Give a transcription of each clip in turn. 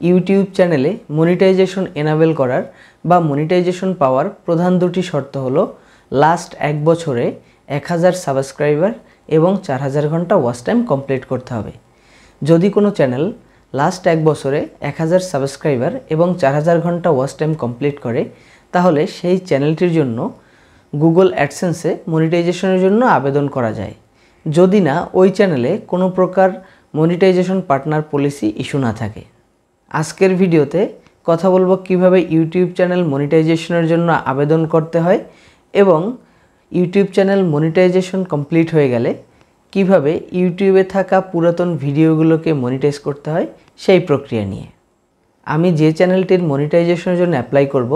YouTube চ্যানেলে monetization enable করার বা মনিটাইজেশন পাওয়ার প্রধান দুটি শর্ত হলো লাস্ট এক বছরে 1000 সাবস্ক্রাইবার এবং 4000 ঘন্টা ওয়াচ টাইম কমপ্লিট করতে হবে। যদি কোনো চ্যানেল লাস্ট এক বছরে 1000 সাবস্ক্রাইবার এবং 4000 ঘন্টা ওয়াচ টাইম কমপ্লিট করে তাহলে সেই চ্যানেলটির জন্য গুগল অ্যাডসেন্সে মনিটাইজেশনের জন্য আবেদন করা যায়, যদি না ওই চ্যানেলে কোনো প্রকার মনিটাইজেশন পার্টনার পলিসি ইস্যু না থাকে। আজকের ভিডিওতে কথা বলবো কিভাবে ইউটিউব চ্যানেল মনিটাইজেশনের জন্য আবেদন করতে হয় এবং ইউটিউব চ্যানেল মনিটাইজেশন কমপ্লিট হয়ে গেলে কিভাবে ইউটিউবে থাকা পুরাতন ভিডিওগুলোকে মনিটাইজ করতে হয় সেই প্রক্রিয়া নিয়ে। আমি যে চ্যানেলটির মনিটাইজেশনের জন্য অ্যাপ্লাই করব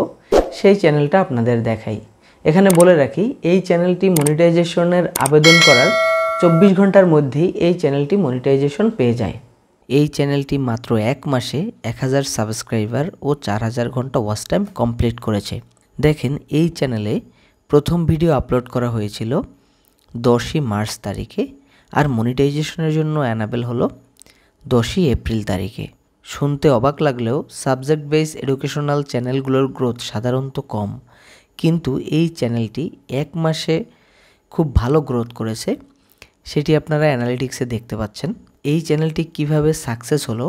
সেই চ্যানেলটা আপনাদের দেখাই। এখানে বলে রাখি, এই চ্যানেলটি মনিটাইজেশনের আবেদন করার 24 ঘন্টার মধ্যেই এই চ্যানেলটি মনিটাইজেশন পেয়ে যায়। এই চ্যানেলটি মাত্র এক মাসে 1000 সাবস্ক্রাইবার ও 4000 ঘন্টা ওয়াচ টাইম কমপ্লিট করেছে। দেখেন, এই চ্যানেলে প্রথম ভিডিও আপলোড করা হয়েছিল 10ই মার্চ তারিখে আর মনিটাইজেশনের জন্য অ্যানাবেল হলো 10ই এপ্রিল তারিখে। শুনতে অবাক লাগলেও সাবজেক্ট বেস এডুকেশনাল চ্যানেলগুলোর গ্রোথ সাধারণত কম, কিন্তু এই চ্যানেলটি এক মাসে খুব ভালো গ্রোথ করেছে, সেটি আপনারা অ্যানালিটিক্সে দেখতে পাচ্ছেন। এই চ্যানেলটি কিভাবে সাকসেস হলো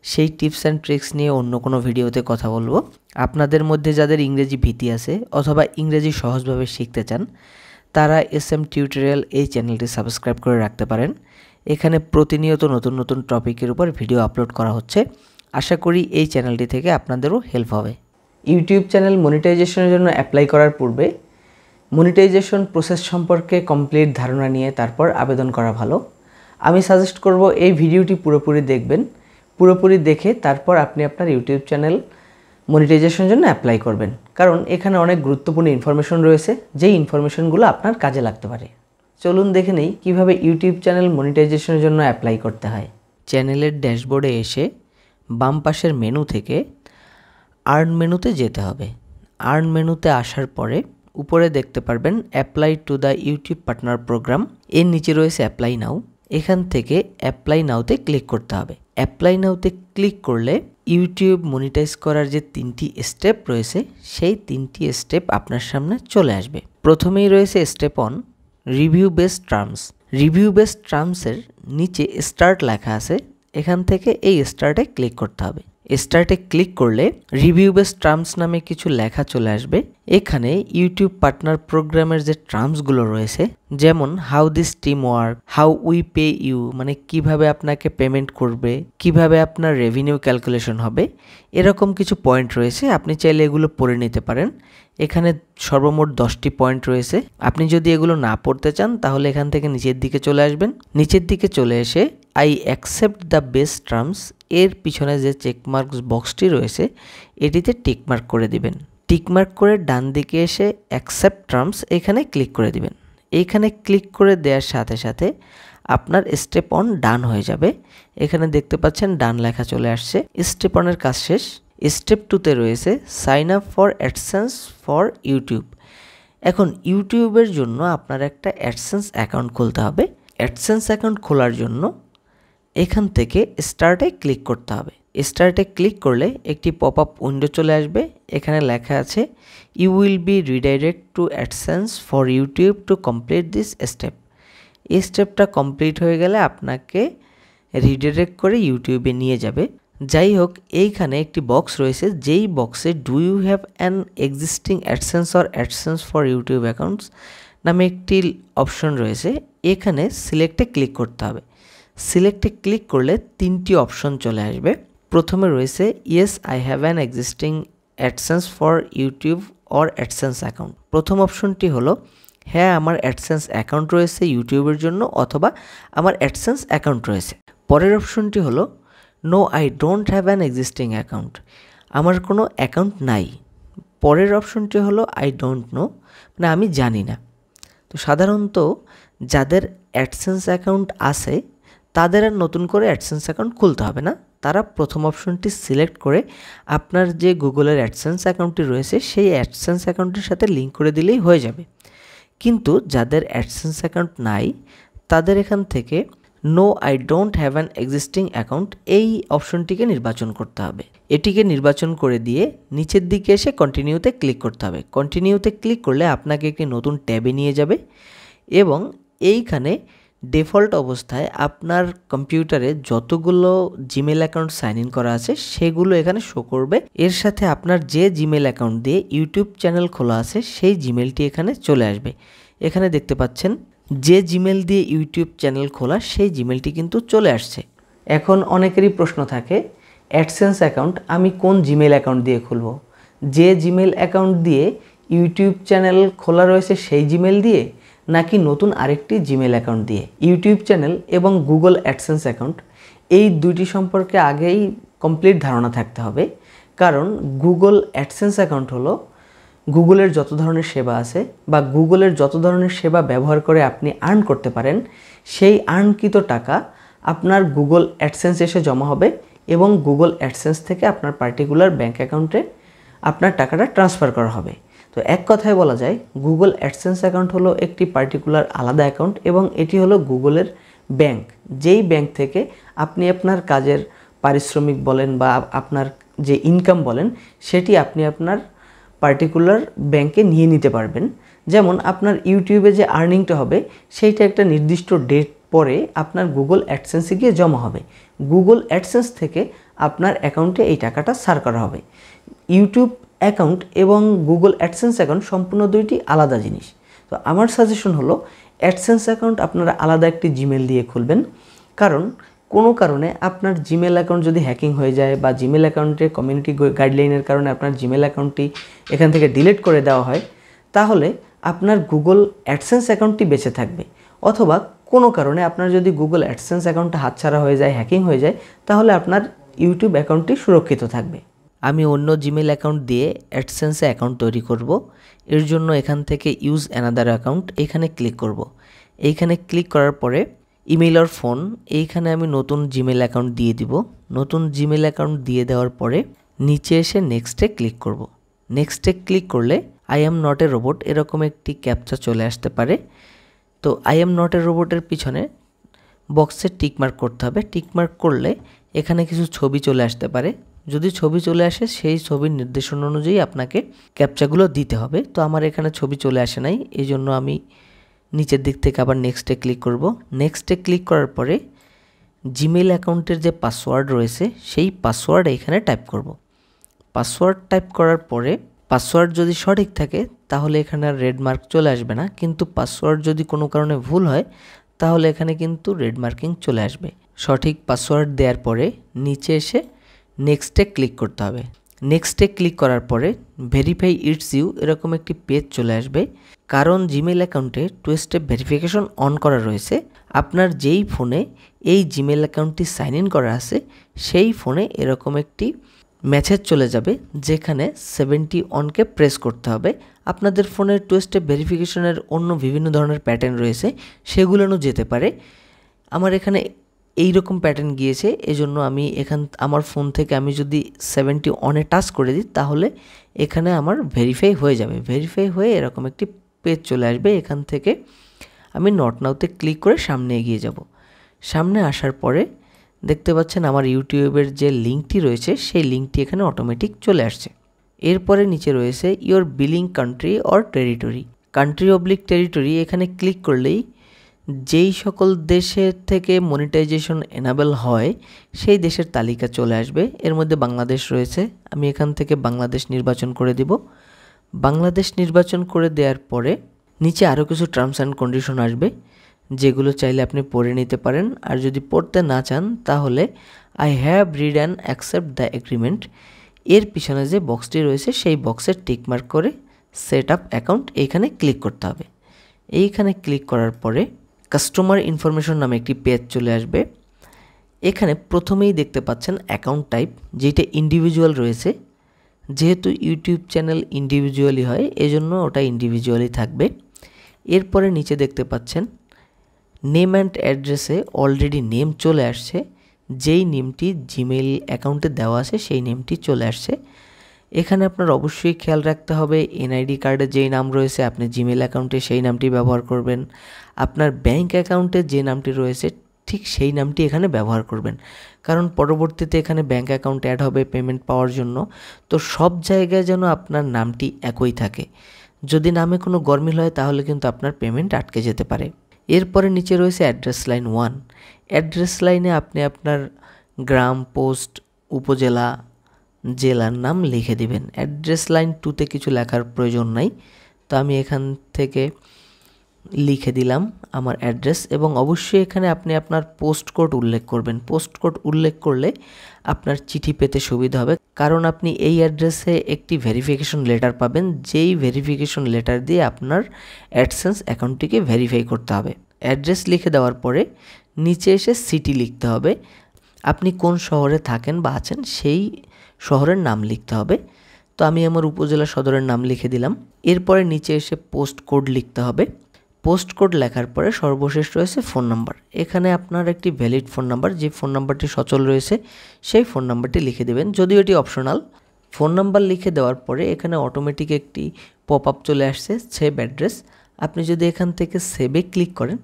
সেই টিপস অ্যান্ড ট্রিক্স নিয়ে অন্য কোনো ভিডিওতে কথা বলবো। আপনাদের মধ্যে যাদের ইংরেজি ভীতি আছে অথবা ইংরেজি সহজভাবে শিখতে চান তারা SM টিউটোরিয়াল এই চ্যানেলটি সাবস্ক্রাইব করে রাখতে পারেন। এখানে প্রতিনিয়ত নতুন নতুন টপিকের উপর ভিডিও আপলোড করা হচ্ছে। আশা করি এই চ্যানেলটি থেকে আপনাদেরও হেল্প হবে। ইউটিউব চ্যানেল মনিটাইজেশনের জন্য অ্যাপ্লাই করার পূর্বে মনিটাইজেশন প্রসেস সম্পর্কে কমপ্লিট ধারণা নিয়ে তারপর আবেদন করা ভালো। আমি সাজেস্ট করব এই ভিডিওটি পুরোপুরি দেখবেন। পুরোপুরি দেখে তারপর আপনি আপনার ইউটিউব চ্যানেল মনিটাইজেশনের জন্য অ্যাপ্লাই করবেন, কারণ এখানে অনেক গুরুত্বপূর্ণ ইনফরমেশন রয়েছে যেই ইনফরমেশনগুলো আপনার কাজে লাগতে পারে। চলুন দেখে নেই কীভাবে ইউটিউব চ্যানেল মনিটাইজেশনের জন্য অ্যাপ্লাই করতে হয়। চ্যানেলের ড্যাশবোর্ডে এসে বাম পাশের মেনু থেকে আর্ন মেনুতে যেতে হবে। আর্ন মেনুতে আসার পরে উপরে দেখতে পারবেন apply to the YouTube partner program, এর নিচে রয়েছে অ্যাপ্লাই নাও। এখান থেকে অ্যাপ্লাই নাওতে ক্লিক করতে হবে। অ্যাপ্লাই নাওতে ক্লিক করলে ইউটিউব মনিটাইজ করার যে 3টি স্টেপ রয়েছে সেই 3টি স্টেপ আপনার সামনে চলে আসবে। প্রথমেই রয়েছে step 1 review based terms. Review based টার্মসের নিচে স্টার্ট লেখা আছে, এখান থেকে এই স্টার্টে ক্লিক করতে হবে। স্টার্টে ক্লিক করলে রিভিউ বেসড টার্মস নামে কিছু লেখা চলে আসবে। এখানে ইউটিউব পার্টনার প্রোগ্রামের যে টার্মসগুলো রয়েছে, যেমন how this team work, how we pay you, মানে কিভাবে আপনাকে পেমেন্ট করবে, কিভাবে আপনার রেভিনিউ ক্যালকুলেশন হবে, এরকম কিছু পয়েন্ট রয়েছে। আপনি চাইলে এগুলো পড়ে নিতে পারেন। এখানে সর্বমোট 10টি পয়েন্ট রয়েছে। আপনি যদি এগুলো না পড়তে চান তাহলে এখান থেকে নিচের দিকে চলে আসবেন। নিচের দিকে চলে এসে I accept the best terms এর পিছনে যে চেকমার্ক বক্সটি রয়েছে এটিতে টিকমার্ক করে দিবেন। টিকমার্ক করে ডান দিকে এসে অ্যাকসেপ্ট টার্মস এখানে ক্লিক করে দিবেন। এইখানে ক্লিক করে দেওয়ার সাথে সাথে আপনার স্টেপ 1 ডান হয়ে যাবে। এখানে দেখতে পাচ্ছেন ডান লেখা চলে আসছে। স্টেপ 1 এর কাজ শেষ। স্টেপ 2তে রয়েছে sign up for AdSense for YouTube. এখন ইউটিউবের জন্য আপনার একটা অ্যাডসেন্স অ্যাকাউন্ট খুলতে হবে। অ্যাডসেন্স অ্যাকাউন্ট খোলার জন্য এখান থেকে স্টার্টে ক্লিক করতে হবে। স্টার্টে ক্লিক করলে একটি পপ আপ উইন্ডো চলে আসবে। এখানে লেখা আছে you will be redirect to AdSense for YouTube to complete this step. এই স্টেপটা কমপ্লিট হয়ে গেলে আপনাকে রিডাইরেক্ট করে ইউটিউবে নিয়ে যাবে। যাই হোক, এইখানে একটি বক্স রয়েছে, যেই বক্সে do you have an existing AdSense or AdSense for YouTube accounts নামে একটি অপশন রয়েছে। এখানে সিলেক্টে ক্লিক করতে হবে। সিলেক্টে ক্লিক করলে 3টি অপশন চলে আসবে। প্রথমে রয়েছে yes I have an existing AdSense for YouTube or AdSense account. প্রথম অপশনটি হলো হ্যাঁ, আমার অ্যাডসেন্স অ্যাকাউন্ট রয়েছে ইউটিউবের জন্য, অথবা আমার অ্যাডসেন্স অ্যাকাউন্ট রয়েছে। পরের অপশনটি হলো no I don't have an existing account, আমার কোনো অ্যাকাউন্ট নাই। পরের অপশনটি হলো আই ডোন্ট নো, মানে আমি জানি না। তো সাধারণত যাদের অ্যাডসেন্স অ্যাকাউন্ট আছে তাদের আর নতুন করে অ্যাডসেন্স অ্যাকাউন্ট খুলতে হবে না। তারা প্রথম অপশনটি সিলেক্ট করে আপনার যে গুগলের অ্যাডসেন্স অ্যাকাউন্টটি রয়েছে সেই অ্যাডসেন্স অ্যাকাউন্টের সাথে লিঙ্ক করে দিলেই হয়ে যাবে। কিন্তু যাদের অ্যাডসেন্স অ্যাকাউন্ট নাই তাদের এখান থেকে no I don't have an existing account এই অপশনটিকে নির্বাচন করতে হবে। এটিকে নির্বাচন করে দিয়ে নিচের দিকে এসে কন্টিনিউতে ক্লিক করতে হবে। কন্টিনিউতে ক্লিক করলে আপনাকে একটি নতুন ট্যাবে নিয়ে যাবে এবং এইখানে ডিফল্ট অবস্থায় আপনার কম্পিউটারে যতগুলো জিমেল অ্যাকাউন্ট সাইন ইন করা আছে সেগুলো এখানে শো করবে। এর সাথে আপনার যে জিমেল অ্যাকাউন্ট দিয়ে ইউটিউব চ্যানেল খোলা আছে সেই জিমেলটি এখানে চলে আসবে। এখানে দেখতে পাচ্ছেন যে জিমেল দিয়ে ইউটিউব চ্যানেল খোলা সেই জিমেলটি কিন্তু চলে আসছে। এখন অনেকেরই প্রশ্ন থাকে, অ্যাডসেন্স অ্যাকাউন্ট আমি কোন জিমেল অ্যাকাউন্ট দিয়ে খুলব? যে জিমেল অ্যাকাউন্ট দিয়ে ইউটিউব চ্যানেল খোলা রয়েছে সেই জিমেল দিয়ে, নাকি নতুন আরেকটি জিমেল অ্যাকাউন্ট দিয়ে? ইউটিউব চ্যানেল এবং গুগল অ্যাডসেন্স অ্যাকাউন্ট এই দুইটি সম্পর্কে আগেই কমপ্লিট ধারণা থাকতে হবে, কারণ গুগল অ্যাডসেন্স অ্যাকাউন্ট হলো গুগলের যত ধরনের সেবা আছে বা গুগলের যত ধরনের সেবা ব্যবহার করে আপনি আর্ন করতে পারেন সেই আর্নকৃত টাকা আপনার গুগল অ্যাডসেন্স এসে জমা হবে এবং গুগল অ্যাডসেন্স থেকে আপনার পার্টিকুলার ব্যাঙ্ক অ্যাকাউন্টে আপনার টাকাটা ট্রান্সফার করা হবে। তো এক কথায় বলা যায় গুগল অ্যাডসেন্স অ্যাকাউন্ট হলো একটি পার্টিকুলার আলাদা অ্যাকাউন্ট এবং এটি হলো গুগলের ব্যাঙ্ক, যেই ব্যাঙ্ক থেকে আপনি আপনার কাজের পারিশ্রমিক বলেন বা আপনার যে ইনকাম বলেন সেটি আপনি আপনার পার্টিকুলার ব্যাঙ্কে নিয়ে নিতে পারবেন। যেমন আপনার ইউটিউবে যে আর্নিংটা হবে সেইটা একটা নির্দিষ্ট ডেট পরে আপনার গুগল অ্যাডসেন্সে গিয়ে জমা হবে। গুগল অ্যাডসেন্স থেকে আপনার অ্যাকাউন্টে এই টাকাটা সার করা হবে। ইউটিউব অ্যাকাউন্ট এবং গুগল অ্যাডসেন্স অ্যাকাউন্ট সম্পূর্ণ দুইটি আলাদা জিনিস। তো আমার সাজেশন হলো অ্যাডসেন্স অ্যাকাউন্ট আপনারা আলাদা একটি জিমেল দিয়ে খুলবেন, কারণ কোনো কারণে আপনার জিমেল অ্যাকাউন্ট যদি হ্যাকিং হয়ে যায় বা জিমেল অ্যাকাউন্টে কমিউনিটি গাইডলাইনের কারণে আপনার জিমেল অ্যাকাউন্টটি এখান থেকে ডিলিট করে দেওয়া হয়, তাহলে আপনার গুগল অ্যাডসেন্স অ্যাকাউন্টটি বেঁচে থাকবে। অথবা কোনো কারণে আপনার যদি গুগল অ্যাডসেন্স অ্যাকাউন্টটা হাতছাড়া হয়ে যায়, হ্যাকিং হয়ে যায়, তাহলে আপনার ইউটিউব অ্যাকাউন্টটি সুরক্ষিত থাকবে। আমি অন্য জিমেল অ্যাকাউন্ট দিয়ে অ্যাডসেন্সে অ্যাকাউন্ট তৈরি করব। এর জন্য এখান থেকে ইউজ অ্যানাদার অ্যাকাউন্ট এখানে ক্লিক করব। এইখানে ক্লিক করার পরে ইমেল আর ফোন এইখানে আমি নতুন জিমেল অ্যাকাউন্ট দিয়ে দিব। নতুন জিমেল অ্যাকাউন্ট দিয়ে দেওয়ার পরে নিচে এসে নেক্সটে ক্লিক করব। নেক্সটে ক্লিক করলে I am not a robot এরকম একটি ক্যাপচা চলে আসতে পারে। তো আই অ্যাম নট এ রোবটের পিছনে বক্সে টিকমার্ক করতে হবে। টিকমার্ক করলে এখানে কিছু ছবি চলে আসতে পারে। যদি ছবি চলে আসে সেই ছবির নির্দেশনা অনুযায়ী আপনাকে ক্যাপচাগুলো দিতে হবে। তো আমার এখানে ছবি চলে আসে নাই, এই জন্য আমি নিচের দিক থেকে আবার নেক্সটে ক্লিক করব। নেক্সটে ক্লিক করার পরে জিমেল অ্যাকাউন্টের যে পাসওয়ার্ড রয়েছে সেই পাসওয়ার্ড এখানে টাইপ করব। পাসওয়ার্ড টাইপ করার পরে পাসওয়ার্ড যদি সঠিক থাকে তাহলে এখানে আর রেড মার্ক চলে আসবে না, কিন্তু পাসওয়ার্ড যদি কোনো কারণে ভুল হয় তাহলে এখানে কিন্তু রেড মার্কিং চলে আসবে। সঠিক পাসওয়ার্ড দেওয়ার পরে নিচে এসে নেক্সটে ক্লিক করতে হবে। নেক্সটে ক্লিক করার পরে ভেরিফাই ইটস ইউ এরকম একটি পেজ চলে আসবে, কারণ জিমেল অ্যাকাউন্টে 2 স্টেপ ভেরিফিকেশন অন করা রয়েছে। আপনার যেই ফোনে এই জিমেল অ্যাকাউন্টটি সাইন ইন করা আছে সেই ফোনে এরকম একটি মেসেজ চলে যাবে যেখানে 71কে প্রেস করতে হবে। আপনাদের ফোনের 2 স্টেপ ভেরিফিকেশনের অন্য বিভিন্ন ধরনের প্যাটার্ন রয়েছে, সেগুলোও যেতে পারে। আমার এখানে এইরকম প্যাটার্ন গিয়েছে, এজন্য আমি আমার ফোন থেকে আমি যদি 71-এ টাচ করে দিই তাহলে এখানে আমার ভেরিফাই হয়ে যাবে। ভেরিফাই হয়ে এরকম একটি পেজ চলে আসবে। এখান থেকে আমি নট নাওতে ক্লিক করে সামনে এগিয়ে যাব। সামনে আসার পরে দেখতে পাচ্ছেন আমার ইউটিউবের যে লিঙ্কটি রয়েছে সেই লিঙ্কটি এখানে অটোমেটিক চলে আসছে। এরপরে নিচে রয়েছে your billing country or territory. Country oblique territory এখানে ক্লিক করলেই যেই সকল দেশের থেকে মনিটাইজেশন এনাবেল হয় সেই দেশের তালিকা চলে আসবে। এর মধ্যে বাংলাদেশ রয়েছে, আমি এখান থেকে বাংলাদেশ নির্বাচন করে দিব। বাংলাদেশ নির্বাচন করে দেওয়ার পরে নিচে আরও কিছু টার্মস অ্যান্ড কন্ডিশন আসবে, যেগুলো চাইলে আপনি পড়ে নিতে পারেন। আর যদি পড়তে না চান তাহলে I have read and accept the agreement এর পিছনে যে বক্সটি রয়েছে সেই বক্সের টিকমার্ক করে সেট আপ অ্যাকাউন্ট এইখানে ক্লিক করতে হবে। এইখানে ক্লিক করার পরে কাস্টমার ইনফরমেশন নামে একটি পেজ চলে আসবে। এখানে প্রথমেই দেখতে পাচ্ছেন অ্যাকাউন্ট টাইপ, যেটা ইন্ডিভিজুয়াল রয়েছে। যেহেতু ইউটিউব চ্যানেল ইন্ডিভিজুয়ালি হয় এজন্য ওটা ইন্ডিভিজুয়ালি থাকবে। এরপরে নিচে দেখতে পাচ্ছেন নেম অ্যান্ড অ্যাড্রেসে অলরেডি নেম চলে আসছে, যেই নেমটি জিমেইল অ্যাকাউন্টে দেওয়া আছে সেই নেমটি চলে আসছে। এখানে আপনার অবশ্যই খেয়াল রাখতে হবে এনআইডি কার্ডে যেই নাম রয়েছে আপনি জিমেইল অ্যাকাউন্টে সেই নামটি ব্যবহার করবেন। আপনার ব্যাঙ্ক অ্যাকাউন্টে যে নামটি রয়েছে ঠিক সেই নামটি এখানে ব্যবহার করবেন, কারণ পরবর্তীতে এখানে ব্যাঙ্ক অ্যাকাউন্ট অ্যাড হবে পেমেন্ট পাওয়ার জন্য। তো সব জায়গায় যেন আপনার নামটি একই থাকে। যদি নামে কোনো গরমিল হয় তাহলে কিন্তু আপনার পেমেন্ট আটকে যেতে পারে। এরপরে নিচে রয়েছে অ্যাড্রেস লাইন 1। অ্যাড্রেস লাইনে আপনি আপনার গ্রাম, পোস্ট, উপজেলা, জেলার নাম লিখে দিবেন। অ্যাড্রেস লাইন 2তে কিছু লেখার প্রয়োজন নাই, তো আমি এখান থেকে লিখে দিলাম আমার অ্যাড্রেস। এবং অবশ্যই এখানে আপনি আপনার পোস্ট কোড উল্লেখ করবেন। পোস্ট কোড উল্লেখ করলে আপনার চিঠি পেতে সুবিধা হবে, কারণ আপনি এই অ্যাড্রেসে একটি ভেরিফিকেশন লেটার পাবেন, যেই ভেরিফিকেশন লেটার দিয়ে আপনার অ্যাডসেন্স অ্যাকাউন্টটিকে ভেরিফাই করতে হবে। অ্যাড্রেস লিখে দেওয়ার পরে নিচে এসে সিটি লিখতে হবে। আপনি কোন শহরে থাকেন বা আছেন সেই শহরের নাম লিখতে হবে। তো আমি আমার উপজেলা সদরের নাম লিখে দিলাম। এরপরে নিচে এসে পোস্ট কোড লিখতে হবে। পোস্ট কোড লেখার পরে সর্বশেষ রয়েছে ফোন নাম্বার। এখানে আপনার একটি ভ্যালিড ফোন নাম্বার, যে ফোন নাম্বারটি সচল রয়েছে সেই ফোন নাম্বারটি লিখে দেবেন, যদিও এটি অপশনাল। ফোন নাম্বার লিখে দেওয়ার পরে এখানে অটোমেটিক একটি পপ আপ চলে আসছে সেভ অ্যাড্রেস। আপনি যদি এখান থেকে সেভে ক্লিক করেন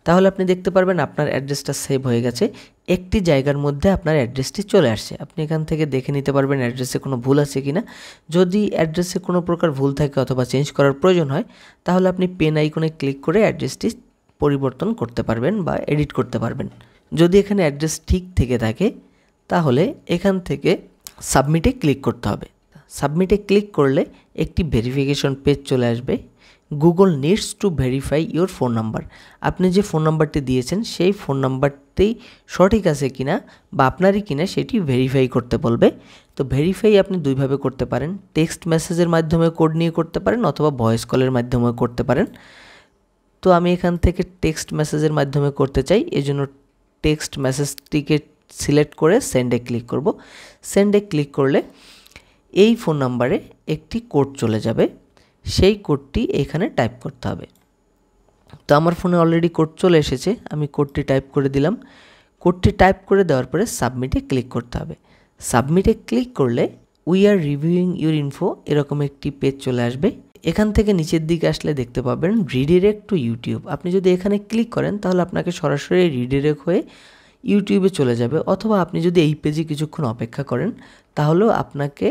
তাহলে আপনি দেখতে পারবেন আপনার অ্যাড্রেসটা সেভ হয়ে গেছে। একটি জায়গার মধ্যে আপনার অ্যাড্রেসটি চলে আসছে। আপনি এখান থেকে দেখে নিতে পারবেন অ্যাড্রেসে কোনো ভুল আছে কিনা। যদি অ্যাড্রেসে কোনো প্রকার ভুল থাকে অথবা চেঞ্জ করার প্রয়োজন হয় তাহলে আপনি পেন আইকনে ক্লিক করে অ্যাড্রেসটি পরিবর্তন করতে পারবেন বা এডিট করতে পারবেন। যদি এখানে অ্যাড্রেস ঠিক থেকে থাকে তাহলে এখান থেকে সাবমিটে ক্লিক করতে হবে। সাবমিটে ক্লিক করলে একটি ভেরিফিকেশন পেজ চলে আসবে। Google needs to verify your phone number. আপনি যে ফোন নাম্বারটি দিয়েছেন সেই ফোন নাম্বারটি সঠিক আছে কিনা বা আপনারই কিনা সেটি ভেরিফাই করতে বলবে। তো ভেরিফাই আপনি দুইভাবে করতে পারেন, টেক্সট মেসেজের মাধ্যমে কোড নিয়ে করতে পারেন অথবা ভয়েস কলের মাধ্যমে করতে পারেন। তো আমি এখান থেকে টেক্সট মেসেজের মাধ্যমে করতে চাই, এজন্য টেক্সট মেসেজটিকে সিলেক্ট করে সেন্ডে ক্লিক করব। সেন্ডে ক্লিক করলে এই ফোন নাম্বারে একটি কোড চলে যাবে, সেই কোডটি এখানে টাইপ করতে হবে। তো আমার ফোনে অলরেডি কোড চলে এসেছে, আমি কোডটি টাইপ করে দিলাম। কোডটি টাইপ করে দেওয়ার পরে সাবমিটে ক্লিক করতে হবে। সাবমিটে ক্লিক করলে we are reviewing your info এরকম একটি পেজ চলে আসবে। এখান থেকে নিচের দিকে আসলে দেখতে পাবেন রিডিরেক্ট টু ইউটিউব। আপনি যদি এখানে ক্লিক করেন তাহলে আপনাকে সরাসরি রিডিরেক্ট হয়ে ইউটিউবে চলে যাবে, অথবা আপনি যদি এই পেজে কিছুক্ষণ অপেক্ষা করেন তাহলেও আপনাকে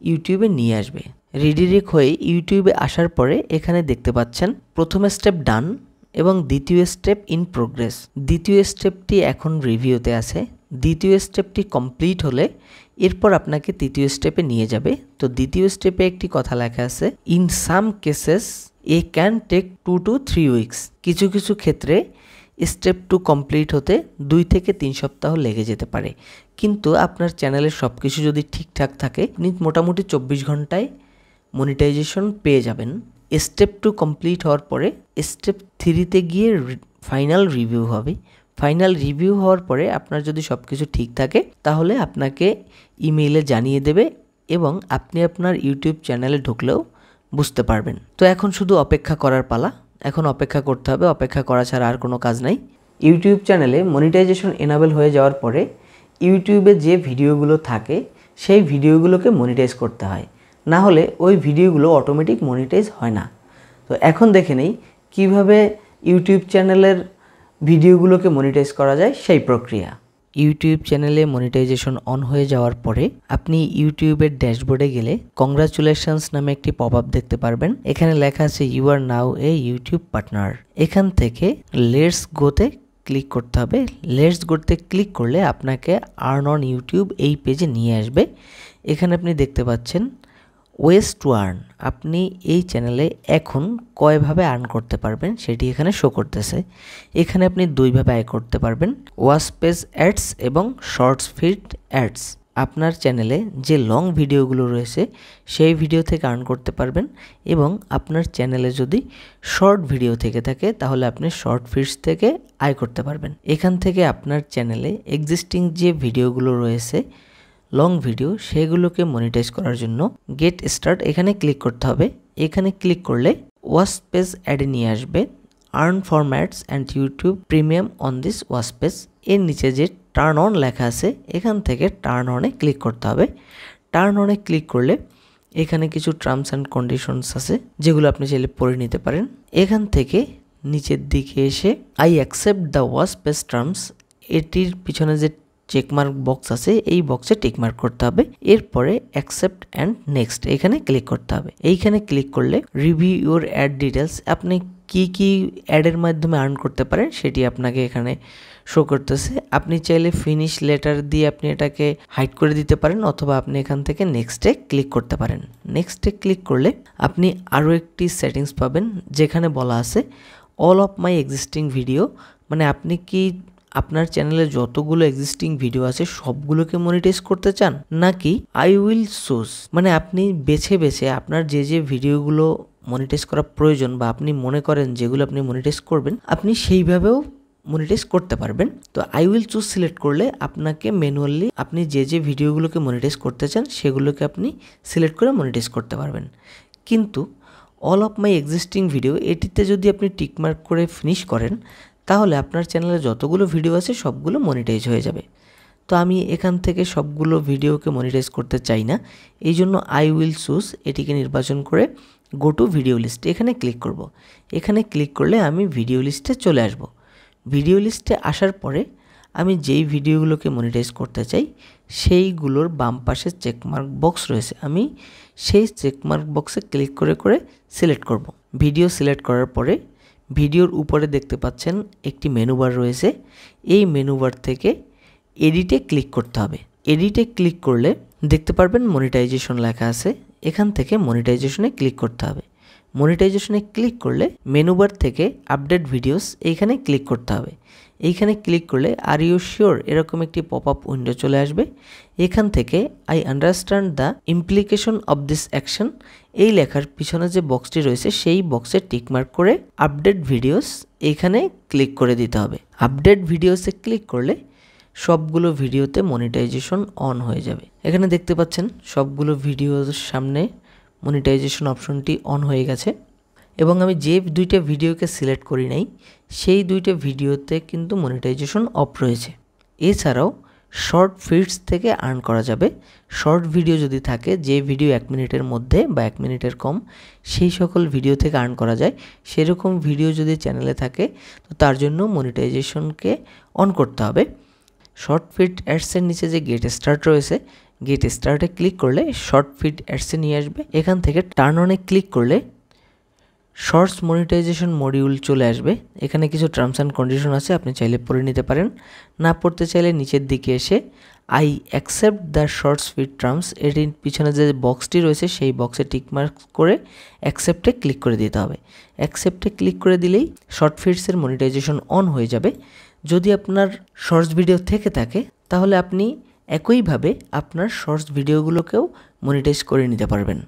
ইউটিউবে নিয়ে আসবে। রিডিরেক্ট হয়ে ইউটিউবে আসার পরে এখানে দেখতে পাচ্ছেন প্রথম স্টেপ ডান এবং দ্বিতীয় স্টেপ ইন প্রোগ্রেস। দ্বিতীয় স্টেপটি এখন রিভিউতে আছে। দ্বিতীয় স্টেপটি কমপ্লিট হলে এরপর আপনাকে তৃতীয় স্টেপে নিয়ে যাবে। তো দ্বিতীয় স্টেপে একটি কথা লেখা আছে, in some cases it can take 2 to 3 weeks. কিছু কিছু ক্ষেত্রে স্টেপ 2 কমপ্লিট হতে 2 থেকে 3 সপ্তাহ লেগে যেতে পারে, কিন্তু আপনার চ্যানেলের সব কিছু যদি ঠিকঠাক থাকে আপনি মোটামুটি 24 ঘন্টায় মনিটাইজেশন পেয়ে যাবেন। স্টেপ 2 কমপ্লিট হওয়ার পরে স্টেপ 3তে গিয়ে ফাইনাল রিভিউ হবে। ফাইনাল রিভিউ হওয়ার পরে আপনার যদি সব কিছু ঠিক থাকে তাহলে আপনাকে ইমেইলে জানিয়ে দেবে এবং আপনি আপনার ইউটিউব চ্যানেলে ঢুকলেও বুঝতে পারবেন। তো এখন শুধু অপেক্ষা করার পালা। এখন অপেক্ষা করতে হবে, অপেক্ষা করা ছাড়া আর কোনো কাজ নাই। ইউটিউব চ্যানেলে মনিটাইজেশন এনাবেল হয়ে যাওয়ার পরে ইউটিউবে যে ভিডিওগুলো থাকে সেই ভিডিওগুলোকে মনিটাইজ করতে হয়, না হলে ওই ভিডিওগুলো অটোমেটিক মনিটাইজ হয় না। তো এখন দেখে নেই কীভাবে ইউটিউব চ্যানেলের ভিডিওগুলোকে মনিটাইজ করা যায় সেই প্রক্রিয়া। ইউটিউব চ্যানেলে মনিটাইজেশন অন হয়ে যাওয়ার পরে আপনি ইউটিউবের ড্যাশবোর্ডে গেলে কংগ্রাচুলেশনস নামে একটি পপ আপ দেখতে পারবেন। এখানে লেখা আছে you are now a YouTube partner. এখান থেকে লেটস গোতে ক্লিক করতে হবে। লেটস গোতে ক্লিক করলে আপনাকে আর্ন অন ইউটিউব এই পেজে নিয়ে আসবে। এখানে আপনি দেখতে পাচ্ছেন ওয়েস টু আর্ন। আপনি এই চ্যানেলে এখন কয়ভাবে আর্ন করতে পারবেন সেটি এখানে শো করতেছে। এখানে আপনি দুইভাবে আয় করতে পারবেন, ওয়াচ পেজ অ্যাডস এবং শর্টস ফিড অ্যাডস। আপনার চ্যানেলে যে লং ভিডিওগুলো রয়েছে সেই ভিডিও থেকে আর্ন করতে পারবেন, এবং আপনার চ্যানেলে যদি শর্ট ভিডিও থেকে থাকে তাহলে আপনি শর্ট ফিডস থেকে আয় করতে পারবেন। এখান থেকে আপনার চ্যানেলে এক্সিস্টিং যে ভিডিওগুলো রয়েছে লং ভিডিও সেগুলোকে মনিটাইজ করার জন্য গেট স্টার্ট এখানে ক্লিক করতে হবে। এখানে ক্লিক করলে ওয়াচ পেজ অ্যাডে নিয়ে আসবে, earn formats and YouTube premium on this watch page. এর নিচে যে টার্ন অন লেখা আছে এখান থেকে টার্ন অনে ক্লিক করতে হবে। টার্ন অনে ক্লিক করলে এখানে কিছু টার্মস অ্যান্ড কন্ডিশনস আছে যেগুলো আপনি চাইলে পড়ে নিতে পারেন। এখান থেকে নিচের দিকে এসে I accept the watch page terms এটির পিছনে যে চেকমার্ক বক্স আছে এই বক্সে টিকমার্ক করতে হবে। এরপরে অ্যাকসেপ্ট অ্যান্ড নেক্সট এখানে ক্লিক করতে হবে। এইখানে ক্লিক করলে রিভিউ ইউর অ্যাড ডিটেলস, আপনি কি কি অ্যাডের মাধ্যমে আর্ন করতে পারেন সেটি আপনাকে এখানে শো করতেছে। আপনি চাইলে ফিনিশ লেটার দিয়ে আপনি এটাকে হাইড করে দিতে পারেন, অথবা আপনি এখান থেকে নেক্সটে ক্লিক করতে পারেন। নেক্সটে ক্লিক করলে আপনি আরও একটি সেটিংস পাবেন যেখানে বলা আছে all of my existing video, মানে আপনি কি আপনার চ্যানেলে যতগুলো এক্সিস্টিং ভিডিও আছে সবগুলোকে মনিটাইজ করতে চান, নাকি আই উইল চুজ, মানে আপনি বেছে বেছে আপনার যে যে ভিডিওগুলো মনিটাইজ করা প্রয়োজন বা আপনি মনে করেন যেগুলো আপনি মনিটাইজ করবেন আপনি সেইভাবেও মনিটাইজ করতে পারবেন। তো আই উইল চুজ সিলেক্ট করলে আপনাকে ম্যানুয়ালি আপনি যে যে ভিডিওগুলোকে মনিটাইজ করতে চান সেগুলোকে আপনি সিলেক্ট করে মনিটাইজ করতে পারবেন। কিন্তু all of my existing video এটিতে যদি আপনি টিকমার্ক করে ফিনিশ করেন তাহলে আপনার চ্যানেলে যতগুলো ভিডিও আছে সবগুলো মনিটাইজ হয়ে যাবে। তো আমি এখান থেকে সবগুলো ভিডিওকে মনিটাইজ করতে চাই না, এই জন্য আই উইল চুজ এটিকে নির্বাচন করে গো টু ভিডিও লিস্ট এখানে ক্লিক করব। এখানে ক্লিক করলে আমি ভিডিও লিস্টে চলে আসব। ভিডিও লিস্টে আসার পরে আমি যেই ভিডিওগুলোকে মনিটাইজ করতে চাই সেইগুলোর বাম পাশে চেকমার্ক বক্স রয়েছে, আমি সেই চেকমার্ক বক্সে ক্লিক করে করে সিলেক্ট করব। ভিডিও সিলেক্ট করার পরে ভিডিওর উপরে দেখতে পাচ্ছেন একটি মেনু বার রয়েছে, এই মেনু বার থেকে এডিটে ক্লিক করতে হবে। এডিটে ক্লিক করলে দেখতে পারবেন মনিটাইজেশন লেখা আছে, এখান থেকে মনিটাইজেশনে ক্লিক করতে হবে। মনিটাইজেশনে ক্লিক করলে মেনু বার থেকে আপডেট ভিডিওস এইখানে ক্লিক করতে হবে। এইখানে ক্লিক করলে আর ইউ শিওর এরকম একটি পপ আপ উইন্ডো চলে আসবে। এখান থেকে I understand the implication of this action এই লেখার পিছনে যে বক্সটি রয়েছে সেই বক্সে টিকমার্ক করে আপডেট ভিডিওস এইখানে ক্লিক করে দিতে হবে। আপডেট ভিডিওসে ক্লিক করলে সবগুলো ভিডিওতে মনিটাইজেশন অন হয়ে যাবে। এখানে দেখতে পাচ্ছেন সবগুলো ভিডিওর সামনে মনিটাইজেশন অপশনটি অন হয়ে গেছে, এবং আমি যে দুইটা ভিডিওকে সিলেক্ট করি নাই সেই দুইটা ভিডিওতে কিন্তু মনিটাইজেশন অফ রয়েছে। এছাড়াও শর্ট ফিডস থেকে আর্ন করা যাবে। শর্ট ভিডিও যদি থাকে, যে ভিডিও 1 মিনিটের মধ্যে বা 1 মিনিটের কম, সেই সকল ভিডিও থেকে আর্ন করা যায়। সেরকম ভিডিও যদি চ্যানেলে থাকে তো তার জন্য মনিটাইজেশনকে অন করতে হবে। শর্ট ফিড অ্যাডসের নিচে যে গেট স্টার্ট রয়েছে, গেট স্টার্টে ক্লিক করলে শর্ট ফিড অ্যাডসে নিয়ে আসবে। এখান থেকে টার্ন অনে ক্লিক করলে শর্টস মনিটাইজেশন মডিউল চলে আসবে। এখানে কিছু টার্মস অ্যান্ড কন্ডিশন আছে, আপনি চাইলে পড়ে নিতে পারেন, না পড়তে চাইলে নিচের দিকে এসে I accept the shorts feed terms এটির পিছনে যে বক্সটি রয়েছে সেই বক্সে টিকমার্ক করে অ্যাকসেপ্টে ক্লিক করে দিতে হবে। অ্যাকসেপ্টে ক্লিক করে দিলেই শর্ট ফিডসের মনিটাইজেশন অন হয়ে যাবে। যদি আপনার শর্টস ভিডিও থেকে থাকে তাহলে আপনি একইভাবে আপনার শর্টস ভিডিওগুলোকেও মনিটাইজ করে নিতে পারবেন।